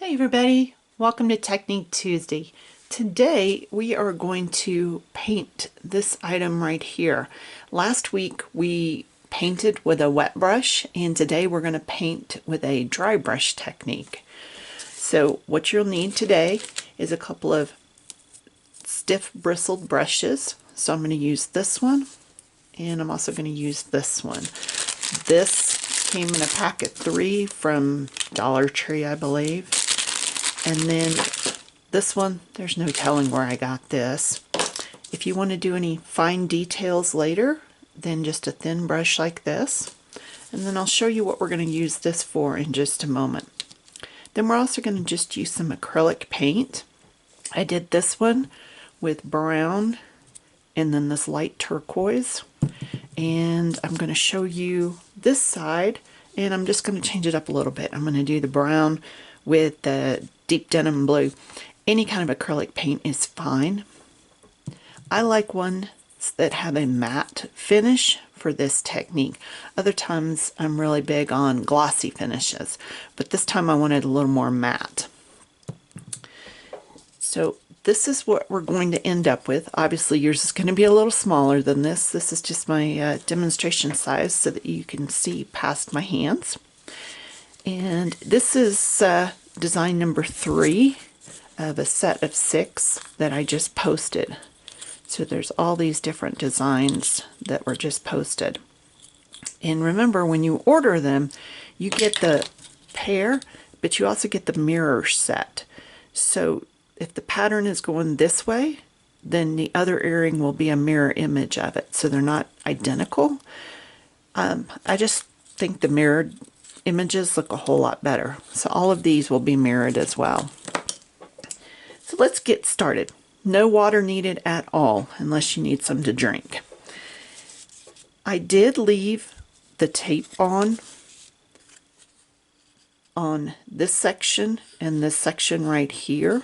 Hey everybody, welcome to Technique Tuesday. Today we are going to paint this item right here. Last week we painted with a wet brush and today we're going to paint with a dry brush technique. So what you'll need today is a couple of stiff bristled brushes. So I'm going to use this one and I'm also going to use this one. This came in a pack of 3 from Dollar Tree, I believe. And then this one, there's no telling where I got this. If you want to do any fine details later, then just a thin brush like this. And then I'll show you what we're going to use this for in just a moment. Then we're also going to just use some acrylic paint. I did this one with brown and then this light turquoise. And I'm going to show you this side, and I'm just going to change it up a little bit. I'm going to do the brown with the deep denim blue. Any kind of acrylic paint is fine. I like ones that have a matte finish for this technique. Other times I'm really big on glossy finishes, but this time I wanted a little more matte. So this is what we're going to end up with. Obviously yours is going to be a little smaller than this. This is just my demonstration size so that you can see past my hands. And this is design number 3 of a set of 6 that I just posted. So there's all these different designs that were just posted. And remember, when you order them, you get the pair, but you also get the mirror set. So if the pattern is going this way, then the other earring will be a mirror image of it. So they're not identical. I just think the mirrored images look a whole lot better. So all of these will be mirrored as well. So let's get started. No water needed at all unless you need some to drink. I did leave the tape on this section and this section right here.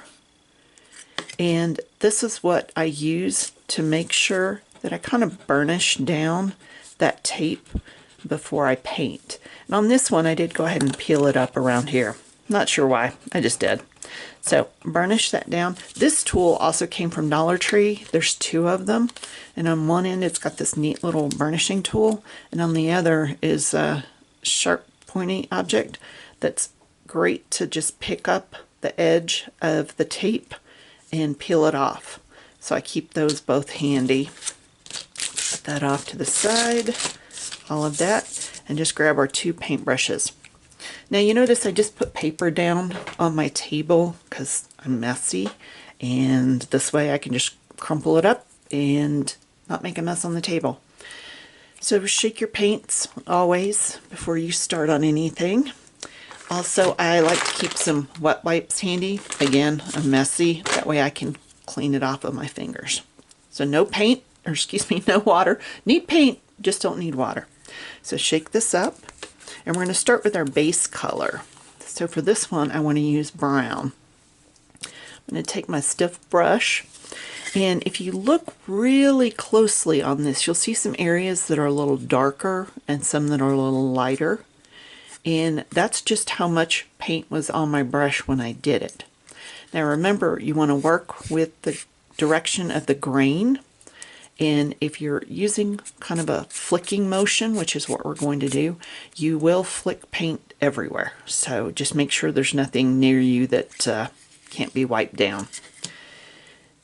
And this is what I use to make sure that I kind of burnish down that tape before I paint. And on this one I did go ahead and peel it up around here. Not sure why, I just did. So burnish that down. This tool also came from Dollar Tree. There's 2 of them, and on one end it's got this neat little burnishing tool, and on the other is a sharp pointy object that's great to just pick up the edge of the tape and peel it off. So I keep those both handy. Put that off to the side, all of that, and just grab our 2 paint brushes. Now you notice I just put paper down on my table because I'm messy, and this way I can just crumple it up and not make a mess on the table. So shake your paints always before you start on anything. Also, I like to keep some wet wipes handy. Again, I'm messy. That way I can clean it off of my fingers. So no paint, or excuse me, no water. Need paint, just don't need water. So shake this up, and we're going to start with our base color. So for this one, I want to use brown. I'm going to take my stiff brush, and if you look really closely on this, you'll see some areas that are a little darker and some that are a little lighter. And that's just how much paint was on my brush when I did it. Now remember, you want to work with the direction of the grain. And if you're using kind of a flicking motion, which is what we're going to do, you will flick paint everywhere. So just make sure there's nothing near you that can't be wiped down.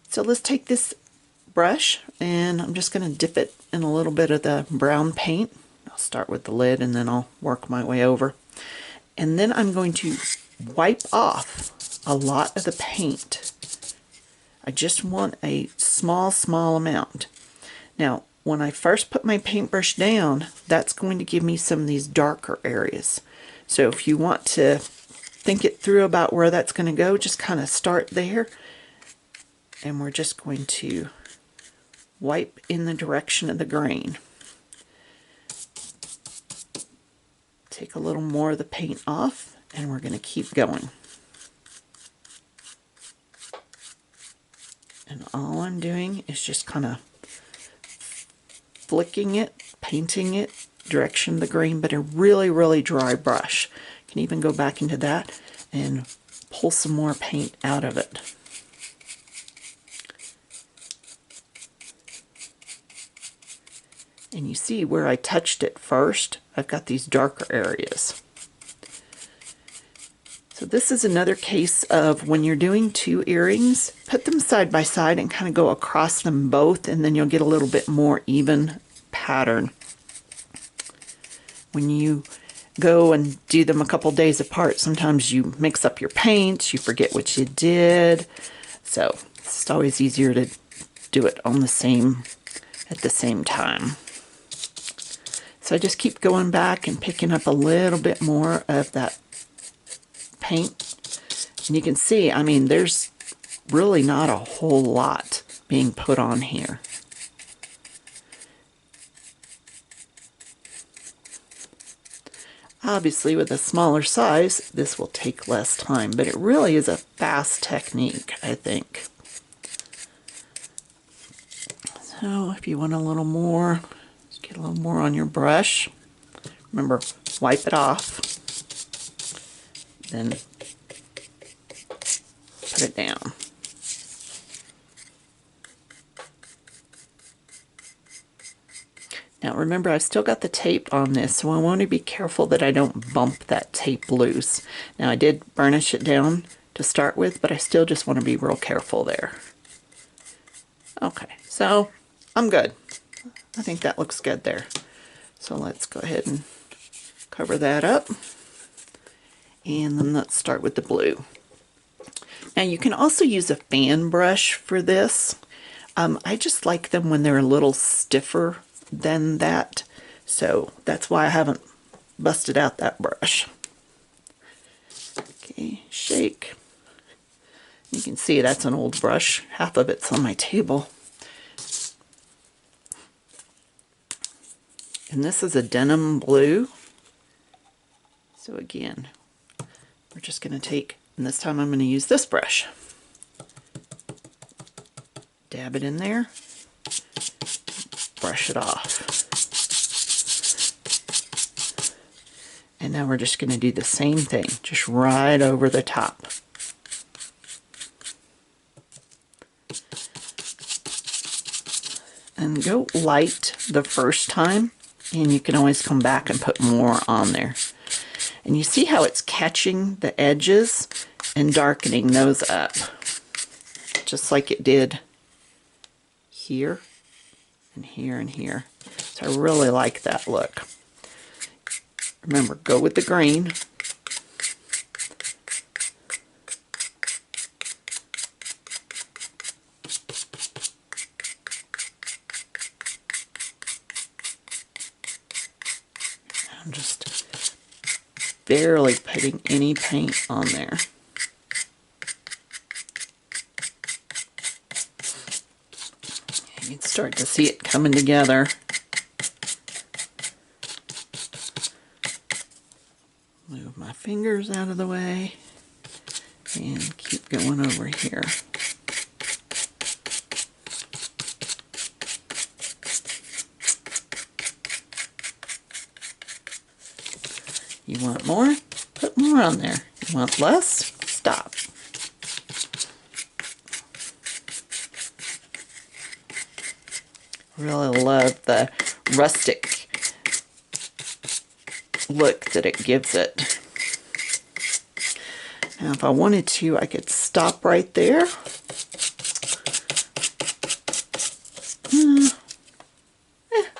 So let's take this brush, and I'm just going to dip it in a little bit of the brown paint. I'll start with the lid and then I'll work my way over. And then I'm going to wipe off a lot of the paint. I just want a small amount. Now, when I first put my paintbrush down, that's going to give me some of these darker areas. So if you want to think it through about where that's going to go, just kind of start there. And we're just going to wipe in the direction of the grain. Take a little more of the paint off, and we're going to keep going. And all I'm doing is just kind of flicking it, painting it, direction of the grain, but a really dry brush. You can even go back into that and pull some more paint out of it. And you see where I touched it first, I've got these darker areas. So this is another case of when you're doing two earrings, put them side by side and kind of go across them both, and then you'll get a little bit more even pattern. When you go and do them a couple days apart, sometimes you mix up your paints, you forget what you did. So it's always easier to do it on at the same time. So I just keep going back and picking up a little bit more of that paint. And you can see, I mean, there's really not a whole lot being put on here. Obviously, with a smaller size, this will take less time, but it really is a fast technique, I think. So if you want a little more, just get a little more on your brush. Remember, wipe it off, then put it down. Now remember, I've still got the tape on this, so I want to be careful that I don't bump that tape loose. Now I did burnish it down to start with, but I still just want to be real careful there. Okay, so I'm good. I think that looks good there. So let's go ahead and cover that up. And then let's start with the blue. Now you can also use a fan brush for this. I just like them when they're a little stiffer than that, so that's why I haven't busted out that brush. Okay, shake. You can see that's an old brush. Half of it's on my table. And this is a denim blue. So again, we're just going to take, and this time I'm going to use this brush. Dab it in there. Brush it off. And now we're just going to do the same thing, just right over the top. And go light the first time, and you can always come back and put more on there. And you see how it's catching the edges and darkening those up, just like it did here. And here and here. So I really like that look. Remember, go with the green. I'm just barely putting any paint on there. You can start to see it coming together. Move my fingers out of the way and keep going over here. You want more? Put more on there. You want less? Stop. Really love the rustic look that it gives it. Now if I wanted to, I could stop right there.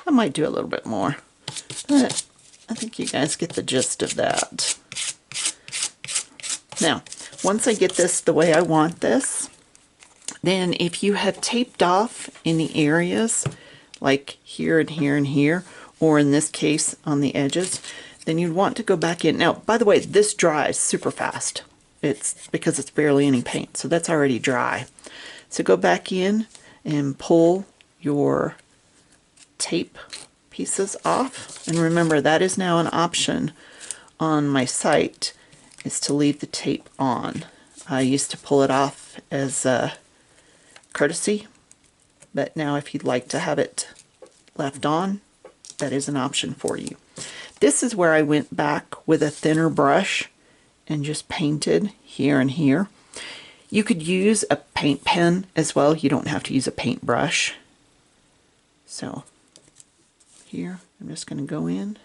I might do a little bit more, but I think you guys get the gist of that. Now, once I get this the way I want this, then if you have taped off any areas, like here and here and here, or in this case on the edges, then you'd want to go back in. Now, by the way, this dries super fast. It's because it's barely any paint, so that's already dry. So go back in and pull your tape pieces off. And remember, that is now an option on my site, is to leave the tape on. I used to pull it off as a courtesy, but now if you'd like to have it left on, that is an option for you. This is where I went back with a thinner brush and just painted here and here. You could use a paint pen as well. You don't have to use a paintbrush. So here, I'm just going to go in,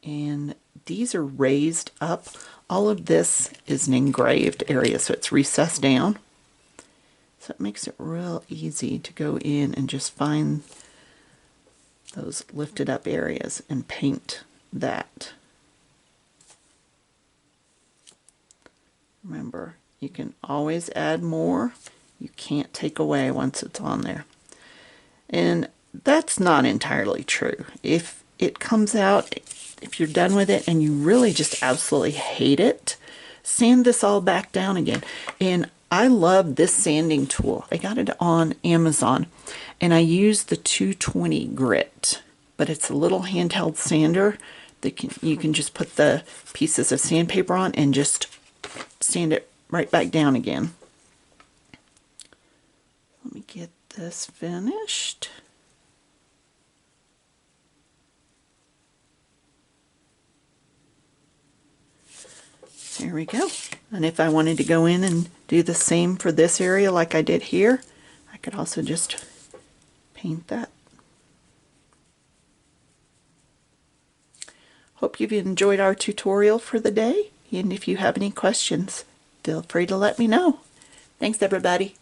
and these are raised up. All of this is an engraved area, so it's recessed down. So it makes it real easy to go in and just find those lifted up areas and paint that. Remember, you can always add more. You can't take away once it's on there. And that's not entirely true. If it comes out, if you're done with it and you really just absolutely hate it, sand this all back down again. And I love this sanding tool. I got it on Amazon, and I use the 220 grit, but it's a little handheld sander that you can just put the pieces of sandpaper on and just sand it right back down again. Let me get this finished. There we go. And if I wanted to go in and do the same for this area like I did here, I could also just paint that. Hope you've enjoyed our tutorial for the day, and if you have any questions, feel free to let me know. Thanks, everybody.